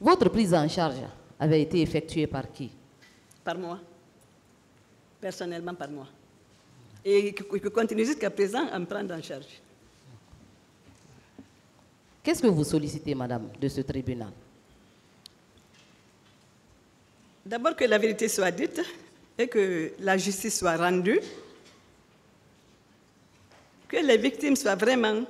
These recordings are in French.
Votre prise en charge avait été effectuée par qui? Par moi. Personnellement par moi. Et qui continue jusqu'à présent à me prendre en charge. Qu'est-ce que vous sollicitez, madame, de ce tribunal? D'abord que la vérité soit dite et que la justice soit rendue, que les victimes soient vraiment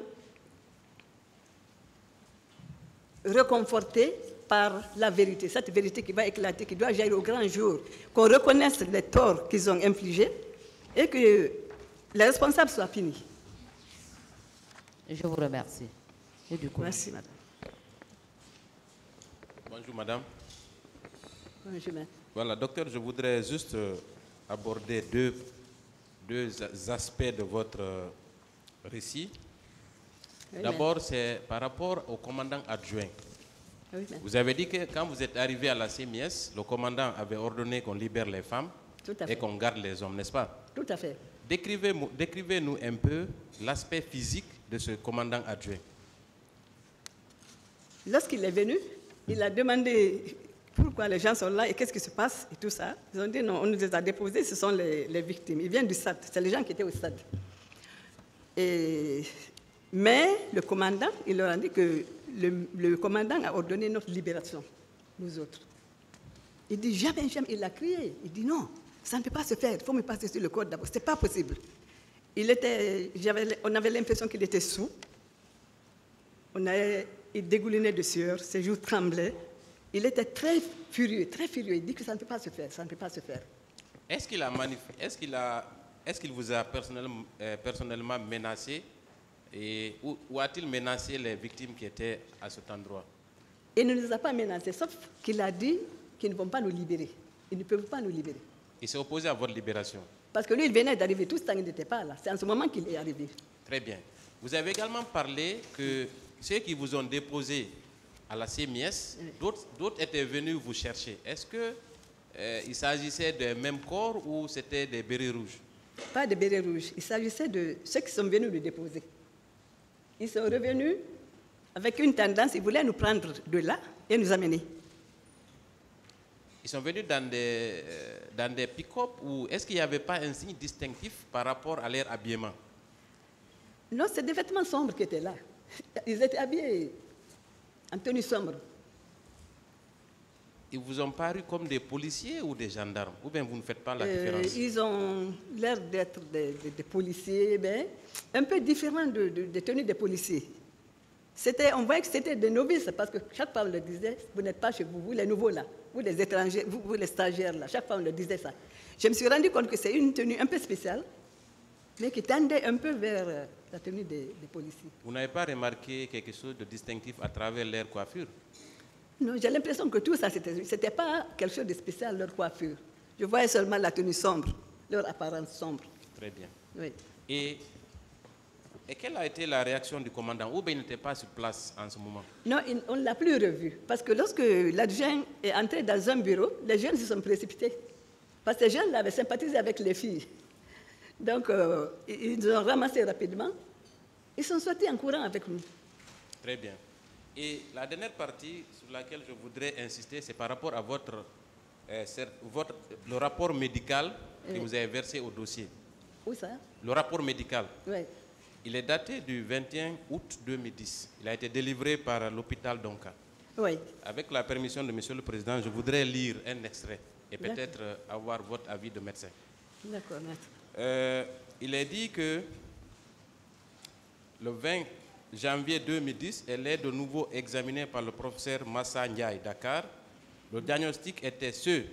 réconfortées par la vérité, cette vérité qui va éclater, qui doit jaillir au grand jour, qu'on reconnaisse les torts qu'ils ont infligés et que les responsables soient punis. Je vous remercie. Et du coup, merci, madame. Bonjour, madame. Bonjour, madame. Voilà, docteur, je voudrais juste aborder deux aspects de votre récit. Oui, d'abord, c'est par rapport au commandant adjoint. Oui, vous avez dit que quand vous êtes arrivé à la CMIS, le commandant avait ordonné qu'on libère les femmes et qu'on garde les hommes, n'est-ce pas? Tout à fait. Décrivez-nous un peu l'aspect physique de ce commandant adjoint. Lorsqu'il est venu, il a demandé pourquoi les gens sont là et qu'est-ce qui se passe et tout ça. Ils ont dit non, on nous les a déposés, ce sont les victimes. Ils viennent du stade, c'est les gens qui étaient au stade. Mais le commandant, il leur a dit que le commandant a ordonné notre libération, nous autres. Il dit jamais, il a crié. Il dit non, ça ne peut pas se faire, il faut me passer sur le corps d'abord. Ce n'est pas possible. On avait l'impression qu'il était sous. Il dégoulinait de sueur, ses joues tremblaient. Il était très furieux, très furieux. Il dit que ça ne peut pas se faire, ça ne peut pas se faire. Est-ce qu'il vous a personnellement menacé ou a-t-il menacé les victimes qui étaient à cet endroit? Il ne nous a pas menacés, sauf qu'il a dit qu'ils ne vont pas nous libérer. Ils ne peuvent pas nous libérer. Il s'est opposé à votre libération? Parce que lui, il venait d'arriver, tout ce temps, il n'était pas là. C'est en ce moment qu'il est arrivé. Très bien. Vous avez également parlé que ceux qui vous ont déposé à la CMIS, d'autres étaient venus vous chercher. Est-ce qu'il s'agissait des mêmes corps ou c'était des bérets rouges? Pas de bérets rouges. Il s'agissait de ceux qui sont venus le déposer. Ils sont revenus avec une tendance, ils voulaient nous prendre de là et nous amener. Ils sont venus dans des pick-up ou est-ce qu'il n'y avait pas un signe distinctif par rapport à leur habillement? Non, c'est des vêtements sombres qui étaient là. Ils étaient habillés en tenue sombre. Ils vous ont paru comme des policiers ou des gendarmes? Ou bien vous ne faites pas la différence? Ils ont l'air d'être des policiers, mais un peu différents des tenues des policiers. On voyait que c'était des novices, parce que chaque fois on leur disait, vous n'êtes pas chez vous, vous les nouveaux là, vous les étrangers, vous les stagiaires là, chaque fois on leur disait ça. Je me suis rendu compte que c'est une tenue un peu spéciale, mais qui tendait un peu vers la tenue des policiers. Vous n'avez pas remarqué quelque chose de distinctif à travers leur coiffure? Non, j'ai l'impression que tout ça, c'était pas quelque chose de spécial, leur coiffure. Je voyais seulement la tenue sombre, leur apparence sombre. Très bien. Oui. Et quelle a été la réaction du commandant? Ou bien il n'était pas sur place en ce moment? Non, on ne l'a plus revu. Parce que lorsque l'adjoint est entré dans un bureau, les jeunes se sont précipités. Parce que les jeunes avaient sympathisé avec les filles. Donc, ils nous ont ramassés rapidement. Ils sont sortis en courant avec nous. Très bien. Et la dernière partie sur laquelle je voudrais insister, c'est par rapport à le rapport médical que vous avez versé au dossier. Où ça? Le rapport médical. Oui. Il est daté du 21 août 2010. Il a été délivré par l'hôpital Donka. Oui. Avec la permission de Monsieur le Président, je voudrais lire un extrait et peut-être avoir votre avis de médecin. D'accord, maître. Il est dit que le 20 janvier 2010, elle est de nouveau examinée par le professeur Massa Ndiaye, Dakar. Le diagnostic était ceux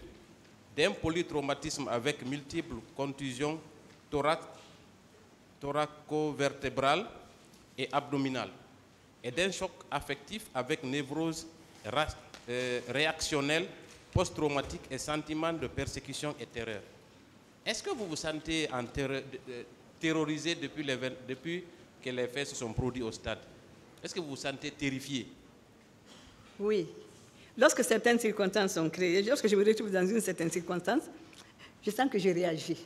d'un polytraumatisme avec multiples contusions thoraco-vertébrale et abdominale, et d'un choc affectif avec névrose réactionnelle, post-traumatique et sentiment de persécution et terreur. Est-ce que vous vous sentez terrorisé depuis que les faits se sont produits au stade? Est-ce que vous vous sentez terrifié? Oui. Lorsque certaines circonstances sont créées, lorsque je me retrouve dans une certaine circonstance, je sens que je réagis.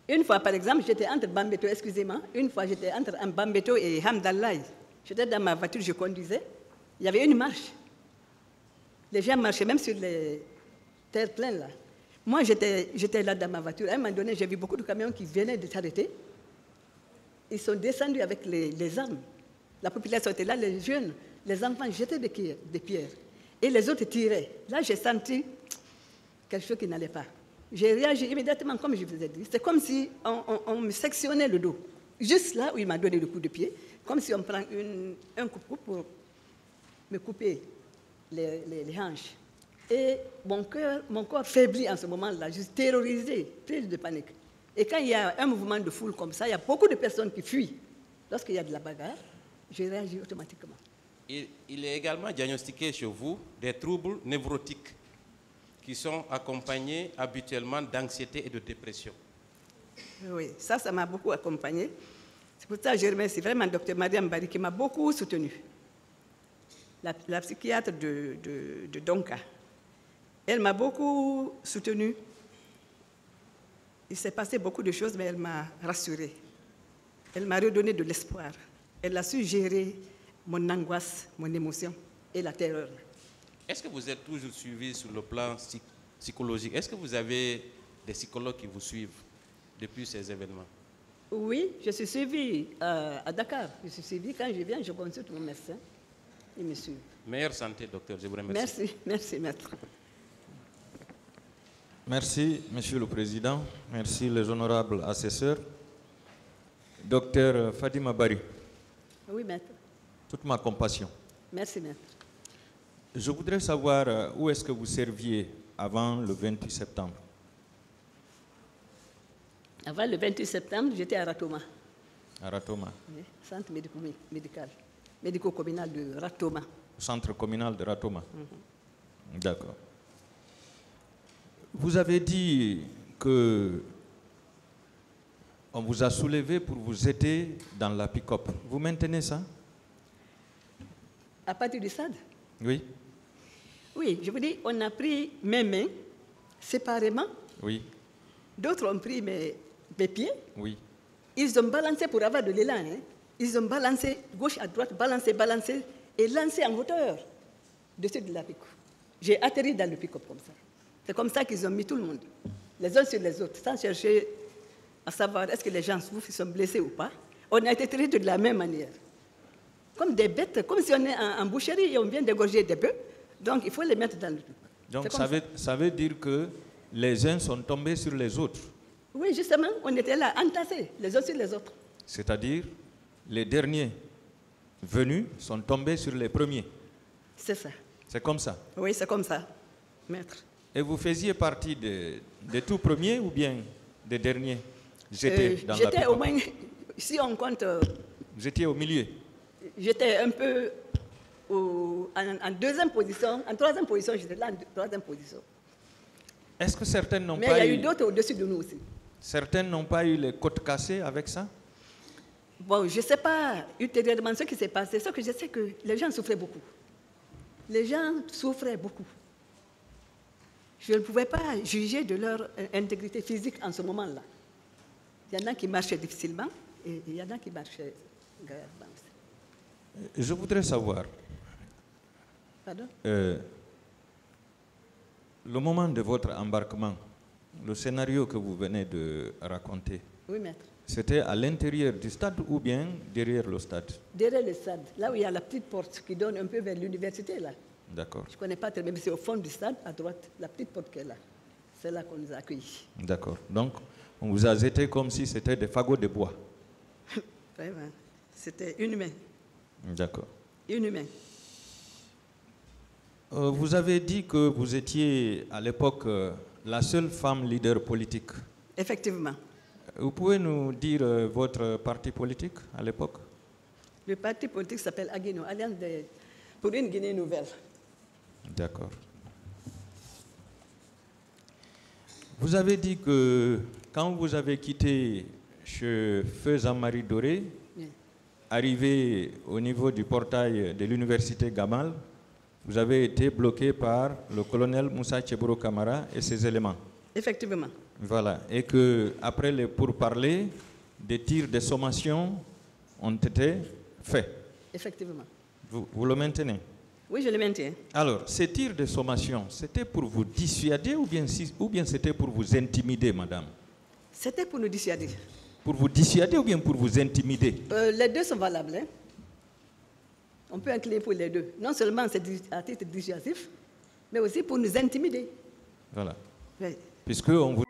Une fois, par exemple, j'étais entre Bambeto, excusez-moi, une fois j'étais entre Bambeto et Hamdallah. J'étais dans ma voiture, je conduisais. Il y avait une marche. Les gens marchaient même sur les terres pleines là. Moi, j'étais là dans ma voiture. À un moment donné, j'ai vu beaucoup de camions qui venaient de s'arrêter. Ils sont descendus avec les armes. La population était là, les jeunes, les enfants jetaient des pierres. Et les autres tiraient. Là, j'ai senti quelque chose qui n'allait pas. J'ai réagi immédiatement, comme je vous ai dit. C'est comme si on me sectionnait le dos. Juste là où il m'a donné le coup de pied, comme si on prend un coupe-coupe pour me couper les hanches. Et mon corps faiblit en ce moment-là, je suis terrorisée, prise de panique. Et quand il y a un mouvement de foule comme ça, il y a beaucoup de personnes qui fuient. Lorsqu'il y a de la bagarre, je réagis automatiquement. Il est également diagnostiqué chez vous des troubles névrotiques qui sont accompagnés habituellement d'anxiété et de dépression. Oui, ça m'a beaucoup accompagnée. C'est pour ça que je remercie vraiment Dr Mariam Bari qui m'a beaucoup soutenue. La psychiatre de Donka. Elle m'a beaucoup soutenue. Il s'est passé beaucoup de choses, mais elle m'a rassurée. Elle m'a redonné de l'espoir. Elle a su gérer mon angoisse, mon émotion et la terreur. Est-ce que vous êtes toujours suivi sur le plan psychologique? Est-ce que vous avez des psychologues qui vous suivent depuis ces événements? Oui, je suis suivie à Dakar. Je suis suivie quand je viens, je consulte mon médecin. Il me suit. Meilleure santé, docteur. Je vous remercie. Merci, maître. Merci, Monsieur le Président. Merci, les honorables assesseurs. Docteur Fadima Bari. Oui, maître. Toute ma compassion. Merci, maître. Je voudrais savoir où est-ce que vous serviez avant le 28 septembre. Avant le 28 septembre, j'étais à Ratoma. À Ratoma. Oui, centre médico-communal de Ratoma. Centre communal de Ratoma. D'accord. Vous avez dit que on vous a soulevé pour vous aider dans la pick-up. Vous maintenez ça? À partir du SAD? Oui. Oui, je vous dis, on a pris mes mains séparément. Oui. D'autres ont pris mes pieds. Oui. Ils ont balancé pour avoir de l'élan. Hein. Ils ont balancé gauche à droite, balancé, et lancé en hauteur dessus de la pick-up. J'ai atterri dans le pick-up comme ça. C'est comme ça qu'ils ont mis tout le monde, les uns sur les autres, sans chercher à savoir est-ce que les gens souffrent, ils sont blessés ou pas. On a été traités de la même manière. Comme des bêtes, comme si on est en boucherie et on vient d'égorger des bœufs. Donc il faut les mettre dans le truc. Donc ça veut dire que les uns sont tombés sur les autres. Oui, justement, on était là, entassés, les uns sur les autres. C'est-à-dire, les derniers venus sont tombés sur les premiers. C'est ça. C'est comme ça? Oui, c'est comme ça, maître. Et vous faisiez partie des tout premiers ou bien des derniers? J'étais au moins, si on compte... Vous étiez au milieu? J'étais un peu en deuxième position, en troisième position, j'étais là en troisième position. Est-ce que certaines n'ont pas eu... Mais il y a eu d'autres au-dessus de nous aussi. Certaines n'ont pas eu les côtes cassées avec ça? Bon, je ne sais pas ultérieurement ce qui s'est passé, sauf que je sais que les gens souffraient beaucoup. Les gens souffraient beaucoup. Je ne pouvais pas juger de leur intégrité physique en ce moment-là. Il y en a qui marchaient difficilement et il y en a qui marchaient gravement. Je voudrais savoir, Pardon? Le moment de votre embarquement, le scénario que vous venez de raconter, oui, maître. C'était à l'intérieur du stade ou bien derrière le stade? Derrière le stade, là où il y a la petite porte qui donne un peu vers l'université, là. D'accord. Je ne connais pas très bien, mais c'est au fond du stade, à droite, la petite porte qui est là. C'est là qu'on nous a accueillis. D'accord. Donc, on vous a jeté comme si c'était des fagots de bois. Vraiment. C'était inhumain. D'accord. Inhumain. Vous avez dit que vous étiez à l'époque la seule femme leader politique. Effectivement. Vous pouvez nous dire votre parti politique à l'époque? Le parti politique s'appelle Aguino, Alliance pour une Guinée nouvelle. D'accord. Vous avez dit que quand vous avez quitté chez Feu Jean-Marie Doré, oui, arrivé au niveau du portail de l'université Gamal, vous avez été bloqué par le colonel Moussa Tcheboro Camara et ses éléments. Effectivement. Voilà. Et qu'après les pourparlers, des tirs de sommation ont été faits. Effectivement. Vous le maintenez? Oui, je le maintiens. Alors, ces tirs de sommation, c'était pour vous dissuader ou bien c'était pour vous intimider, madame? C'était pour nous dissuader. Pour vous dissuader ou bien pour vous intimider? Les deux sont valables. Hein? On peut incliner pour les deux. Non seulement c'est à titre dissuasif, mais aussi pour nous intimider. Voilà. Oui. Puisque on vous